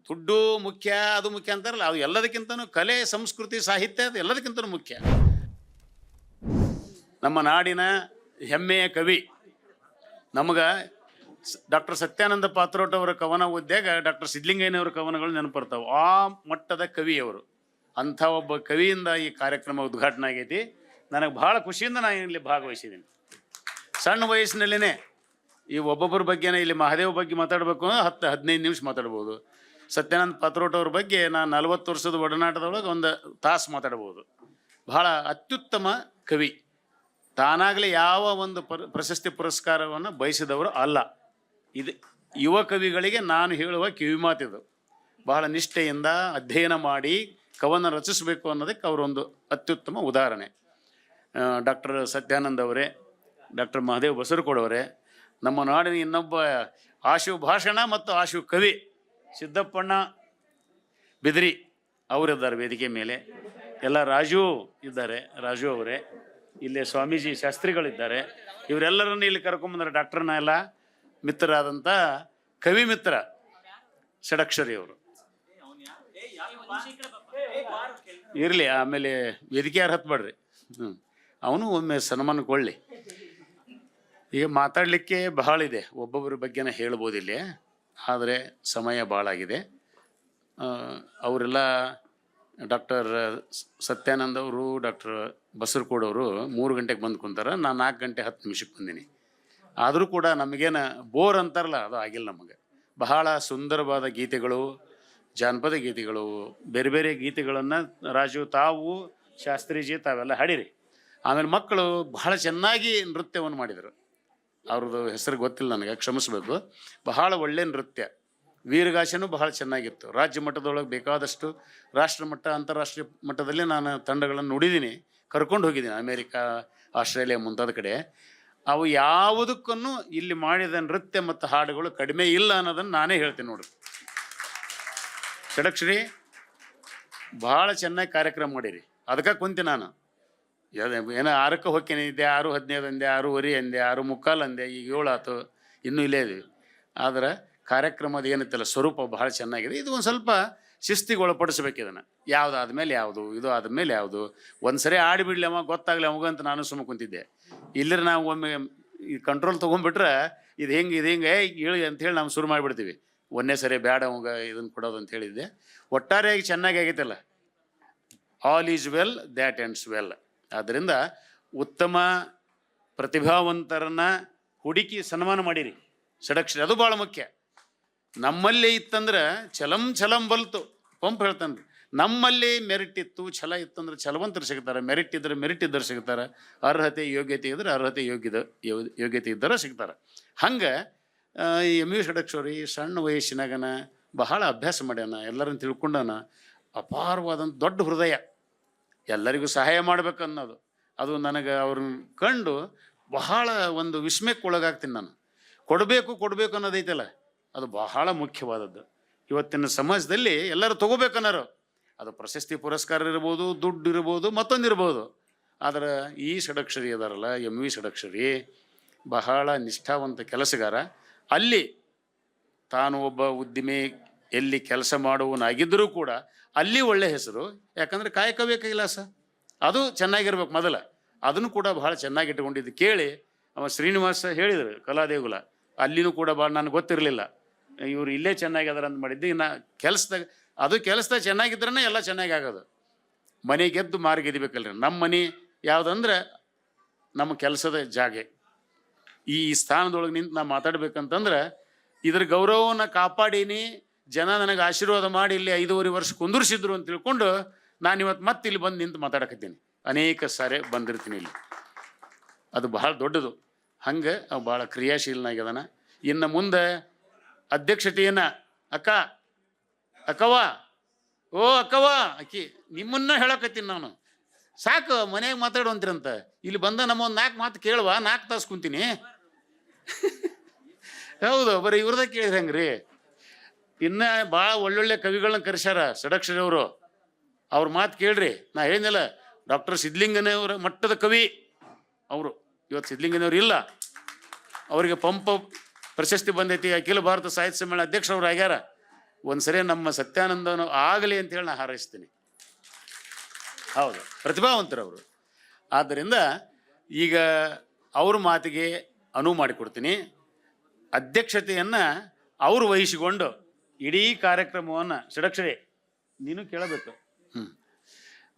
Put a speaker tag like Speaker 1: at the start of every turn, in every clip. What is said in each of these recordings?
Speaker 1: ದುಡ್ಡು ಮುಖ್ಯ ಅದು ಮುಖ್ಯ ಅಂತಾರಲ್ಲ, ಅದು ಎಲ್ಲದಕ್ಕಿಂತನೂ ಕಲೆ ಸಂಸ್ಕೃತಿ ಸಾಹಿತ್ಯ ಅದು ಎಲ್ಲದಕ್ಕಿಂತನೂ ಮುಖ್ಯ. ನಮ್ಮ ನಾಡಿನ ಹೆಮ್ಮೆಯ ಕವಿ ನಮಗೆ ಡಾಕ್ಟರ್ ಸತ್ಯಾನಂದ ಪಾತ್ರೋಟ್ ಅವರ ಕವನ ಓದ್ಯಾಗ ಡಾಕ್ಟರ್ ಸಿದ್ಲಿಂಗಯ್ಯನವರ ಕವನಗಳು ನೆನಪಿರ್ತಾವೆ. ಆ ಮಟ್ಟದ ಕವಿ ಅವರು. ಅಂಥ ಒಬ್ಬ ಕವಿಯಿಂದ ಈ ಕಾರ್ಯಕ್ರಮ ಉದ್ಘಾಟನೆ ಆಗೈತಿ. ನನಗೆ ಭಾಳ ಖುಷಿಯಿಂದ ನಾನು ಇಲ್ಲಿ ಭಾಗವಹಿಸಿದ್ದೀನಿ. ಸಣ್ಣ ವಯಸ್ಸಿನಲ್ಲೇ ಈ ಒಬ್ಬೊಬ್ಬರ ಬಗ್ಗೆನೇ ಇಲ್ಲಿ ಮಹಾದೇವ್ ಬಗ್ಗೆ ಮಾತಾಡಬೇಕು ಅಂದ್ರೆ 10-15 ನಿಮಿಷ ಮಾತಾಡ್ಬೋದು. ಸತ್ಯಾನಂದ ಪಾತ್ರೋಟ್ ಅವ್ರ ಬಗ್ಗೆ ನಾನು 40 ವರ್ಷದ ಒಡನಾಟದೊಳಗೆ ಒಂದು ತಾಸು ಮಾತಾಡ್ಬೋದು. ಬಹಳ ಅತ್ಯುತ್ತಮ ಕವಿ. ತಾನಾಗಲೇ ಯಾವ ಒಂದು ಪ್ರಶಸ್ತಿ ಪುರಸ್ಕಾರವನ್ನು ಬಯಸಿದವರು ಅಲ್ಲ. ಇದು ಯುವ ಕವಿಗಳಿಗೆ ನಾನು ಹೇಳುವ ಕಿವಿ ಮಾತಿದು. ಬಹಳ ನಿಷ್ಠೆಯಿಂದ ಅಧ್ಯಯನ ಮಾಡಿ ಕವನ ರಚಿಸಬೇಕು ಅನ್ನೋದಕ್ಕೆ ಅವರೊಂದು ಅತ್ಯುತ್ತಮ ಉದಾಹರಣೆ. ಡಾಕ್ಟರ್ ಸತ್ಯಾನಂದ ಅವರೇ, ಡಾಕ್ಟರ್ ಮಹಾದೇವ್ ಬಸರಕೋಡವರೇ, ನಮ್ಮ ನಾಡಿನ ಇನ್ನೊಬ್ಬ ಆಶು ಭಾಷಣ ಮತ್ತು ಆಶು ಕವಿ ಸಿದ್ದಪ್ಪಣ್ಣ ಬಿದ್ರಿ ಅವರಿದ್ದಾರೆ ವೇದಿಕೆ ಮೇಲೆ. ಎಲ್ಲ ರಾಜು ಇದ್ದಾರೆ, ರಾಜು ಅವರೇ. ಇಲ್ಲಿ ಸ್ವಾಮೀಜಿ ಶಾಸ್ತ್ರಿಗಳಿದ್ದಾರೆ. ಇವರೆಲ್ಲರನ್ನು ಇಲ್ಲಿ ಕರ್ಕೊಂಬಂದ್ರೆ ಡಾಕ್ಟರ್ನ ಎಲ್ಲ ಮಿತ್ರರಾದಂಥ ಕವಿ ಮಿತ್ರ ಷಡಕ್ಷರಿ ಅವರು ಇರಲಿ. ಆಮೇಲೆ ವೇದಿಕೆ ಯಾರು ಹತ್ಬೇಡ್ರಿ, ಅವನು ಒಮ್ಮೆ ಸನ್ಮಾನಗೊಳ್ಳಿ. ಈಗ ಮಾತಾಡಲಿಕ್ಕೆ ಬಹಳ ಇದೆ, ಒಬ್ಬೊಬ್ಬರ ಬಗ್ಗೆನ ಹೇಳ್ಬೋದಿಲ್ಲ, ಆದರೆ ಸಮಯ ಭಾಳ ಆಗಿದೆ. ಅವರೆಲ್ಲ ಡಾಕ್ಟರ್ ಸತ್ಯಾನಂದ ಅವರು, ಡಾಕ್ಟರ್ ಬಸರಕೋಡವರು 3 ಗಂಟೆಗೆ ಬಂದು ಕುಂತಾರೆ. ನಾನು 4 ಗಂಟೆ 10 ನಿಮಿಷಕ್ಕೆ ಬಂದೀನಿ. ಆದರೂ ಕೂಡ ನಮಗೇನು ಬೋರ್ ಅಂತಾರಲ್ಲ, ಅದು ಆಗಿಲ್ಲ ನಮಗೆ. ಬಹಳ ಸುಂದರವಾದ ಗೀತೆಗಳು, ಜಾನಪದ ಗೀತೆಗಳು, ಬೇರೆ ಬೇರೆ ಗೀತೆಗಳನ್ನು ರಾಜು ತಾವು ಶಾಸ್ತ್ರೀಜಿ ತಾವೆಲ್ಲ ಹಾಡಿರಿ. ಆಮೇಲೆ ಮಕ್ಕಳು ಬಹಳ ಚೆನ್ನಾಗಿ ನೃತ್ಯವನ್ನು ಮಾಡಿದರು. ಅವ್ರದ್ದು ಹೆಸರು ಗೊತ್ತಿಲ್ಲ ನನಗೆ, ಕ್ಷಮಿಸ್ಬೇಕು. ಬಹಳ ಒಳ್ಳೆಯ ನೃತ್ಯ. ವೀರಗಾಸೆನೂ ಬಹಳ ಚೆನ್ನಾಗಿತ್ತು. ರಾಜ್ಯ ಮಟ್ಟದೊಳಗೆ ಬೇಕಾದಷ್ಟು ರಾಷ್ಟ್ರ ಮಟ್ಟ ಅಂತಾರಾಷ್ಟ್ರೀಯ ಮಟ್ಟದಲ್ಲಿ ನಾನು ತಂಡಗಳನ್ನು ನೋಡಿದ್ದೀನಿ, ಕರ್ಕೊಂಡು ಹೋಗಿದ್ದೀನಿ ಅಮೇರಿಕಾ, ಆಸ್ಟ್ರೇಲಿಯಾ ಮುಂತಾದ ಕಡೆ. ಅವು ಯಾವುದಕ್ಕೂ ಇಲ್ಲಿ ಮಾಡಿದ ನೃತ್ಯ ಮತ್ತು ಹಾಡುಗಳು ಕಡಿಮೆ ಇಲ್ಲ ಅನ್ನೋದನ್ನು ನಾನೇ ಹೇಳ್ತೀನಿ ನೋಡ್ರಿ. ಷಡಕ್ಷರಿ ಭಾಳ ಚೆನ್ನಾಗಿ ಕಾರ್ಯಕ್ರಮ ಮಾಡಿರಿ. ಅದಕ್ಕೆ ಕುಂತಿ ನಾನು ಏನೋ 6ಕ್ಕೆ ಹೋಗ್ತೀನಿ ಇದ್ದೆ, 6:15 ಅಂದೆ, 6:15 ಅಂದೆ, 6:45 ಅಂದೆ, ಈಗ 7 ಆಯ್ತು, ಇನ್ನೂ ಇಲ್ಲೇ ಇದೀವಿ. ಆದರೆ ಕಾರ್ಯಕ್ರಮದ ಏನಿತ್ತಲ್ಲ ಸ್ವರೂಪ ಬಹಳ ಚೆನ್ನಾಗಿದೆ. ಇದು ಒಂದು ಸ್ವಲ್ಪ ಶಿಸ್ತಿಗೆ ಒಳಪಡಿಸ್ಬೇಕು. ಇದನ್ನು ಯಾವುದು ಆದಮೇಲೆ ಯಾವುದು, ಇದು ಆದಮೇಲೆ ಯಾವುದು, ಒಂದು ಸರಿ ಆಡಿಬಿಡ್ಲಿ ಅವ ಗೊತ್ತಾಗಲಿ ಅವಾಗಂತ ನಾನು ಸುಮ್ಮ ಕುಂತಿದ್ದೆ. ಇಲ್ಲರ ನಾವು ಒಮ್ಮೆ ಈ ಕಂಟ್ರೋಲ್ ತೊಗೊಂಡ್ಬಿಟ್ರೆ ಇದು ಹೆಂಗೆ ಹೇಳಿ ಅಂಥೇಳಿ ನಾವು ಶುರು ಮಾಡಿಬಿಡ್ತೀವಿ. ಒಂದೇ ಸರಿ ಬೇಡ ಅವಾಗ ಇದನ್ನು ಕೊಡೋದು ಅಂತ ಹೇಳಿದ್ದೆ. ಒಟ್ಟಾರೆಯಾಗಿ ಚೆನ್ನಾಗಿ ಆಗೈತಲ್ಲ. All is well that ends well. ಆದ್ದರಿಂದ ಉತ್ತಮ ಪ್ರತಿಭಾವಂತರನ್ನು ಹುಡುಕಿ ಸನ್ಮಾನ ಮಾಡಿರಿ ಷಡಕ್ಷರಿ. ಅದು ಭಾಳ ಮುಖ್ಯ. ನಮ್ಮಲ್ಲಿ ಇತ್ತಂದ್ರೆ ಛಲಂ ಬಲ್ತು ಪಂಪ್ ಹೇಳ್ತಾನೆ ರೀ. ನಮ್ಮಲ್ಲಿ ಮೆರಿಟ್ ಇತ್ತು, ಛಲ ಇತ್ತಂದ್ರೆ ಛಲವಂತರು ಸಿಗ್ತಾರೆ, ಮೆರಿಟ್ ಇದ್ದರೆ ಮೆರಿಟ್ ಇದ್ದರು ಸಿಗ್ತಾರೆ, ಅರ್ಹತೆ ಯೋಗ್ಯತೆ ಇದ್ದರೆ ಅರ್ಹತೆ ಯೋಗ್ಯತೆ ಇದ್ದರೆ ಸಿಗ್ತಾರೆ. ಹಂಗೆ ಎಮ್ ವಿ ಷಡಕ್ಷರಿ ಸಣ್ಣ ವಯಸ್ಸಿನಾಗನ ಬಹಳ ಅಭ್ಯಾಸ ಮಾಡ್ಯಾನ, ಎಲ್ಲರನ್ನು ತಿಳ್ಕೊಂಡಾನ. ಅಪಾರವಾದಂಥ ದೊಡ್ಡ ಹೃದಯ, ಎಲ್ಲರಿಗೂ ಸಹಾಯ ಮಾಡ್ಬೇಕನ್ನೋದು ಅದು ನನಗೆ ಅವ್ರನ್ನ ಕಂಡು ಬಹಳ ಒಂದು ವಿಸ್ಮಯಕ್ಕೆ ಒಳಗಾಗ್ತೀನಿ ನಾನು. ಕೊಡಬೇಕು ಅನ್ನೋದೈತಲ್ಲ, ಅದು ಬಹಳ ಮುಖ್ಯವಾದದ್ದು. ಇವತ್ತಿನ ಸಮಾಜದಲ್ಲಿ ಎಲ್ಲರೂ ತೊಗೋಬೇಕನ್ನೋರು, ಅದು ಪ್ರಶಸ್ತಿ ಪುರಸ್ಕಾರ ಇರ್ಬೋದು, ದುಡ್ಡು ಇರ್ಬೋದು, ಮತ್ತೊಂದಿರ್ಬೋದು. ಆದರೆ ಈ ಷಡಕ್ಷರಿ ಅದಾರಲ್ಲ, ಎಮ್ ವಿ ಷಡಕ್ಷರಿ ಬಹಳ ನಿಷ್ಠಾವಂತ ಕೆಲಸಗಾರ. ಅಲ್ಲಿ ತಾನು ಒಬ್ಬ ಉದ್ದಿಮೆ ಎಲ್ಲಿ ಕೆಲಸ ಮಾಡುವನಾಗಿದ್ದರೂ ಕೂಡ ಅಲ್ಲಿ ಒಳ್ಳೆ ಹೆಸರು. ಯಾಕಂದರೆ ಕಾಯಕವೇ ಕೈಲಾಸ, ಅದು ಚೆನ್ನಾಗಿರ್ಬೇಕು ಮೊದಲ. ಅದನ್ನು ಕೂಡ ಬಹಳ ಚೆನ್ನಾಗಿ ಇಟ್ಕೊಂಡಿದ್ದು ಕೇಳಿ ಅವ ಶ್ರೀನಿವಾಸ ಹೇಳಿದರು, ಕಲಾದೇಗುಲ. ಅಲ್ಲಿನೂ ಕೂಡ ಭಾಳ ನನಗೆ ಗೊತ್ತಿರಲಿಲ್ಲ, ಇವರು ಇಲ್ಲೇ ಚೆನ್ನಾಗಿ ಅದರ ಅಂತ ಮಾಡಿದ್ದು. ಇನ್ನು ಕೆಲಸದಾಗ ಚೆನ್ನಾಗಿದ್ರೇ ಎಲ್ಲ ಚೆನ್ನಾಗಿ ಆಗೋದು. ಮನೆ ಗೆದ್ದು ಮಾರು ಗೆದಿಬೇಕಲ್ರಿ. ನಮ್ಮ ಮನೆ ಯಾವುದಂದ್ರೆ ನಮ್ಮ ಕೆಲಸದ ಜಾಗೆ. ಈ ಸ್ಥಾನದೊಳಗೆ ನಿಂತು ನಾ ಮಾತಾಡ್ಬೇಕಂತಂದ್ರೆ ಇದ್ರ ಗೌರವವನ್ನು ಕಾಪಾಡೀನಿ. ಜನ ನನಗೆ ಆಶೀರ್ವಾದ ಮಾಡಿ ಇಲ್ಲಿ 5.5 ವರ್ಷ ಕುಂದಿರ್ಸಿದ್ರು ಅಂತ ತಿಳ್ಕೊಂಡು ನಾನು ಇವತ್ತು ಮತ್ತೆ ಇಲ್ಲಿ ಬಂದು ನಿಂತು ಮಾತಾಡಕತ್ತೀನಿ. ಅನೇಕ ಸಾರಿ ಬಂದಿರ್ತೀನಿ ಇಲ್ಲಿ. ಅದು ಬಹಳ ದೊಡ್ಡದು. ಹಂಗೆ ಅವು ಭಾಳ ಕ್ರಿಯಾಶೀಲನಾಗ್ಯದಾನ. ಇನ್ನು ಮುಂದೆ ಅಧ್ಯಕ್ಷತೆಯನ್ನು ಅಕ್ಕವ್ವ ಆಕಿ ನಿಮ್ಮನ್ನ ಹೇಳಕತ್ತೀನಿ ನಾನು. ಸಾಕು ಮನೆಯಾಗ ಮಾತಾಡುವಂತೀರಂತ. ಇಲ್ಲಿ ಬಂದ ನಮ್ಮ ಒಂದು 4 ಮಾತು ಕೇಳುವ, 4 ತಾಸು ಕುಂತೀನಿ. ಹೌದು, ಬರೀ ಇವ್ರದ ಕೇಳಿದ್ರೆ ಹೆಂಗೆ ರೀ. ಇನ್ನು ಭಾಳ ಒಳ್ಳೊಳ್ಳೆ ಕವಿಗಳನ್ನ ಕರೆಸ್ಯಾರ ಷಡಕ್ಷರಿ ಅವರು. ಅವ್ರ ಮಾತು ಕೇಳ್ರಿ. ನಾ ಹೇಳಿದ್ನಲ್ಲ, ಡಾಕ್ಟರ್ ಸಿದ್ಲಿಂಗನವರ ಮಟ್ಟದ ಕವಿ ಅವರು. ಇವತ್ತು ಸಿದ್ಲಿಂಗನವ್ರು ಇಲ್ಲ, ಅವರಿಗೆ ಪಂಪ ಪ್ರಶಸ್ತಿ ಬಂದೈತಿ. ಅಖಿಲ ಭಾರತ ಸಾಹಿತ್ಯ ಸಮ್ಮೇಳನ ಅಧ್ಯಕ್ಷರವ್ರು ಆಗ್ಯಾರ. ಒಂದ್ಸರಿ ನಮ್ಮ ಸತ್ಯಾನಂದನು ಆಗಲಿ ಅಂತೇಳಿ ನಾನು ಹಾರೈಸ್ತೀನಿ. ಹೌದು, ಪ್ರತಿಭಾವಂತರು ಅವರು. ಆದ್ದರಿಂದ ಈಗ ಅವ್ರ ಮಾತಿಗೆ ಅನುವು ಮಾಡಿಕೊಡ್ತೀನಿ. ಅಧ್ಯಕ್ಷತೆಯನ್ನು ಅವರು ವಹಿಸಿಕೊಂಡು ಇಡೀ ಕಾರ್ಯಕ್ರಮವನ್ನು ಷಡಕ್ಷರಿ ನೀನು ಕೇಳಬೇಕು.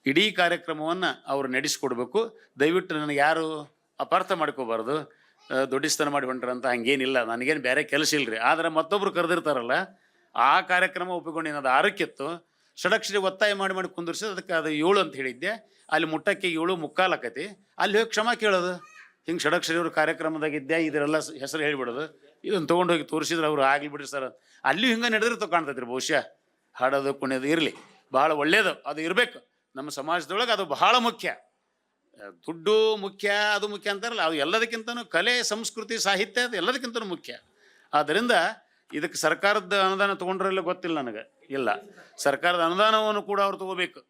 Speaker 1: ಇಡೀ ಕಾರ್ಯಕ್ರಮವನ್ನು ಅವ್ರು ನಡೆಸಿಕೊಡ್ಬೇಕು. ದಯವಿಟ್ಟು ನನಗೆ ಯಾರು ಅಪಾರ್ಥ ಮಾಡ್ಕೋಬಾರ್ದು, ದೊಡ್ಡಸ್ತನ ಮಾಡಿ ಹೊಂಟ್ರಂತ ಹಂಗೇನಿಲ್ಲ, ನನಗೇನು ಬೇರೆ ಕೆಲಸ ಇಲ್ಲರಿ. ಆದರೆ ಮತ್ತೊಬ್ರು ಕರೆದಿರ್ತಾರಲ್ಲ, ಆ ಕಾರ್ಯಕ್ರಮ ಒಪ್ಪಿಕೊಂಡು ಅದು 6ಕ್ಕಿತ್ತು. ಷಡಕ್ಷರಿ ಒತ್ತಾಯ ಮಾಡಿ ಕುಂದಿರ್ಸಿದ, ಅದಕ್ಕೆ ಅದು 7 ಅಂತ ಹೇಳಿದ್ದೆ. ಅಲ್ಲಿ ಮುಟ್ಟಕ್ಕೆ 7:45 ಆಕತಿ. ಅಲ್ಲಿ ಹೋಗಿ ಕ್ಷಮ ಕೇಳೋದು. ಹಿಂಗೆ ಷಡಕ್ಷರಿ ಅವ್ರ ಕಾರ್ಯಕ್ರಮದಾಗಿದ್ದೆ, ಇದರೆಲ್ಲ ಹೆಸರು ಹೇಳಿಬಿಡೋದು. ಇದನ್ನು ತೊಗೊಂಡೋಗಿ ತೋರಿಸಿದ್ರೆ ಅವ್ರು ಆಗಲಿ ಬಿಡ್ರಿ ಸರ್, ಅಲ್ಲಿಯೂ ಹಿಂಗೆ ನಡೆದಿರ್ತಾವೆ ಕಾಣ್ತೈತ್ರಿ. ಬಹುಶಃ ಹಾಡೋದು ಕುಣಿಯೋದು ಇರಲಿ, ಭಾಳ ಒಳ್ಳೆಯದು, ಅದು ಇರಬೇಕು ನಮ್ಮ ಸಮಾಜದೊಳಗೆ. ಅದು ಬಹಳ ಮುಖ್ಯ. ದುಡ್ಡು ಮುಖ್ಯ, ಅದು ಮುಖ್ಯ ಅಂತಾರಲ್ಲ, ಅದು ಎಲ್ಲದಕ್ಕಿಂತನೂ ಕಲೆ, ಸಂಸ್ಕೃತಿ, ಸಾಹಿತ್ಯ ಅದು ಎಲ್ಲದಕ್ಕಿಂತನೂ ಮುಖ್ಯ. ಆದ್ದರಿಂದ ಇದಕ್ಕೆ ಸರ್ಕಾರದ ಅನುದಾನ ತೊಗೊಂಡ್ರಲ್ಲ ಗೊತ್ತಿಲ್ಲ ನನಗೆ. ಇಲ್ಲ, ಸರ್ಕಾರದ ಅನುದಾನವನ್ನು ಕೂಡ ಅವ್ರು ತಗೋಬೇಕು.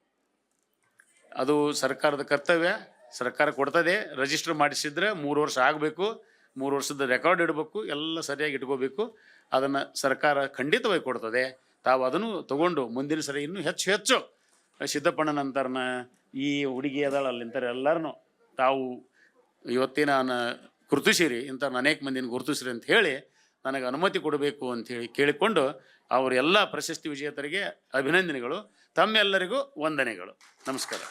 Speaker 1: ಅದು ಸರ್ಕಾರದ ಕರ್ತವ್ಯ. ಸರ್ಕಾರ ಕೊಡ್ತದೆ. ರಿಜಿಸ್ಟರ್ ಮಾಡಿಸಿದ್ರೆ 3 ವರ್ಷ ಆಗಬೇಕು. 3 ವರ್ಷದ ರೆಕಾರ್ಡ್ ಇಡಬೇಕು, ಎಲ್ಲ ಸರಿಯಾಗಿ ಇಟ್ಕೋಬೇಕು. ಅದನ್ನು ಸರ್ಕಾರ ಖಂಡಿತವಾಗಿ ಕೊಡ್ತದೆ. ತಾವು ಅದನ್ನು ತಗೊಂಡು ಮುಂದಿನ ಸರಿ ಇನ್ನೂ ಹೆಚ್ಚು ಸಿದ್ದಪ್ಪಣ್ಣನಂತರನ, ಈ ಹುಡುಗಿ ಅದಾಳ ಅಲ್ಲಿಂತಾರೆ ಎಲ್ಲರನ್ನು ತಾವು ಇವತ್ತಿನ ಗುರುತಿಸಿರಿ, ಇಂಥ ಅನೇಕ ಮಂದಿನ ಗುರುತಿಸಿರಿ ಅಂತ ಹೇಳಿ ನನಗೆ ಅನುಮತಿ ಕೊಡಬೇಕು ಅಂಥೇಳಿ ಕೇಳಿಕೊಂಡು, ಅವರೆಲ್ಲ ಪ್ರಶಸ್ತಿ ವಿಜೇತರಿಗೆ ಅಭಿನಂದನೆಗಳು. ತಮ್ಮೆಲ್ಲರಿಗೂ ವಂದನೆಗಳು. ನಮಸ್ಕಾರ.